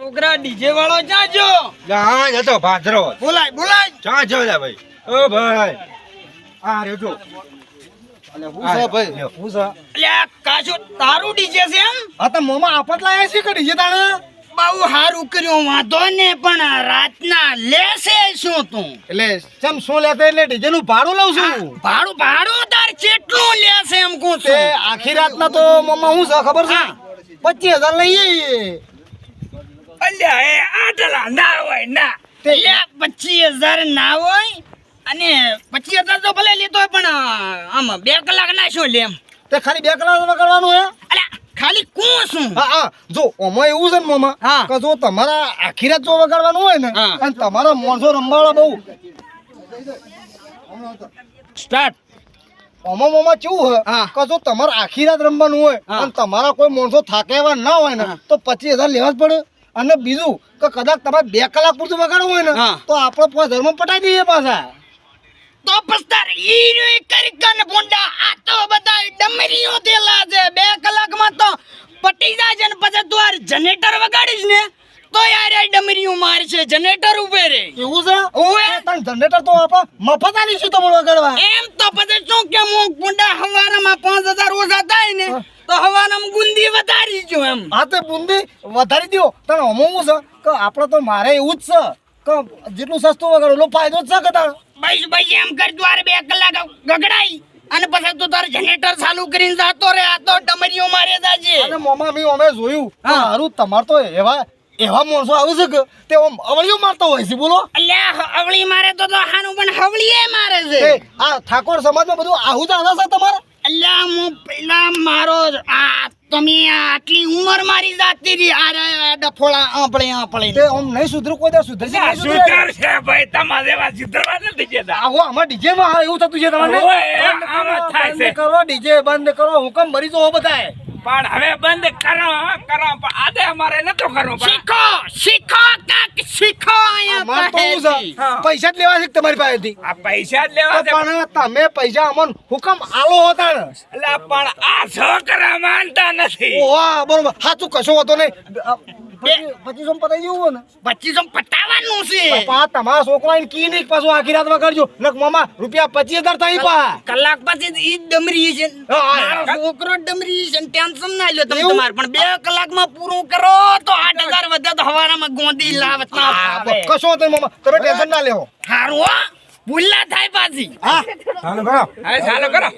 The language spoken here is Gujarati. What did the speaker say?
છોકરા ડીજે વાળો જાજો હા જતો ભાદરો બોલાય બોલાય ચા જો લે ભાઈ ઓ ભાઈ આ રે જો અલે હું છે ભાઈ હું છે અલ્યા કાજો તારું ડીજે છે એમ આ તો મોમાં આફત લાયા છે કે ડીજે તાણે બહુ હારું કર્યું વાંધો ને પણ રાતના લેશે શું તું એટલે ચમ શું લેતા એટલે ડીજે નું ભાડું લઉં છું ભાડું તાર કેટલું લેશે એમ કહું તે છું આખી રાતના તો મોમાં હું છે ખબર છે 25,000 લઈએ અલ્યા એ આટલા ના હોય ના અલ્યા 25,000 ના હોય અને 25,000 તો ભલે લેતો હોય પણ આમ 2 કલાક ના શું લે એમ તે ખાલી 2 કલાક કરવાનું હે અલ્યા ખાલી કોણ શું હા હા જો ઓમાં એવું છે ને મોમાં હા. કે જો તમારા આખી રાત જો વગાડવાનું હોય ને હા. અને તમારા માણસો રંબાળા બહુ સ્ટાર્ટ ઓમાં મોમાં કેવું હોય હા. કે જો તમારે આખી રાત રમવાનું હોય હા. અને તમારા કોઈ માણસો થાકેવા ના હોય ને હા. તો 25,000 લેવા જ પડે અને બીજું કે કદાચ તમારે 2 કલાક પૂરતું વગાડવું હોય ને હા. તો આપણે પોસ ધર્મ પટાઈ દઈએ પાછા તો પસ્તાર ઈ કરી કન બોંડા આ તો બધા ડમરીઓ દેલા છે 2 કલાકમાં તો પટી જાય છે ને પછી તું આ જનરેટર વગાડીશ ને તો યાર આ ડમરીઓ મારશે જનરેટર ઉભે રે એવું છે ઓએ તને જનરેટર તો આપણે મફત આલીશું તમારે વગાડવા એમ તો પછી શું કે હું બોંડા હવારમાં 5,000 ઓછા થાય ને તો હવારમાં ગુંદી વધારી જો એમ હા તે બુંદી વધારી દ્યો તને અમુક છે કે આપણે તો મારે એવું જ છે કે જેટલું સસ્તું વગાડો એટલો ફાયદો જ છે કે તારે બસ એમ કર તું 2 કલાક ગગડાઈ અને પછી તું તાર જનરેટર ચાલુ કરીને જાતો રે આ તો ડમરીઓ મારે જાજે અને મોમાં મેં અમે જોયું કે હા. હારું તમાર તો એવા માણસો આવે છે કે તે આમ અવળીઓ મારતો હોય છે બોલો અલ્યા હવળી મારે તો હાનું પણ હવળીએ મારે છે એ આ ઠાકોર સમાજમાં બધું આવું જ આવે છે તમારે અલ્યા હું પેલા મારો આ તમે આટલી ઉંમર મારી જાતી રી આ ડફોળા આપણે તે આમ નહીં સુધરું કોઈ દે સુધરશે નહીં સુધરે. સુધાર છે ભાઈ તમારે એવા સુધરવા નથી દેતા આવો આમાં ડીજે માં એવું થતું છે તમને ઓય, આમાં થાય છે. બંધ કરો ડીજે બંધ કરો હુકમ ભરી જો બધાય પણ હવે બંધ કરો પણ આજે અમારે નતો કરવો શીખો કાક શીખો માર તો એવું છે હા. પૈસા જ લેવા છે કે તમારી પાસેથી આ પૈસા જ લેવા છે પણ તમે પૈસા અમન હુકમ આલો હતા ને એટલે પણ આ છોકરા માનતા નથી ઓહા બરોબર સાચું કશો હતો નહીં 25 પતાઈ જેવું ને 25 પટાવાનું છે બાપા તમારા છોકરા કી નહીં પાછું આખી રાત વગાડજો નક મામા રૂપિયા 25,000 થઈ પા કલાક પછી ઈ ડમરી છે હા, મારો છોકરો ડમરી છે ટેન્શન ના લ્યો તમે એવું? તમારે પણ 2 કલાકમાં પૂરું કરો તો 8,000 વધે તો હવારામાં ગોંધી લાવત ના ફાવે. કશો હતો મામા તમે ટેન્શન ના લેવો હારું હો ભૂલ ના થાય પાછી હા ચાલો કરો હવે ચાલો કરો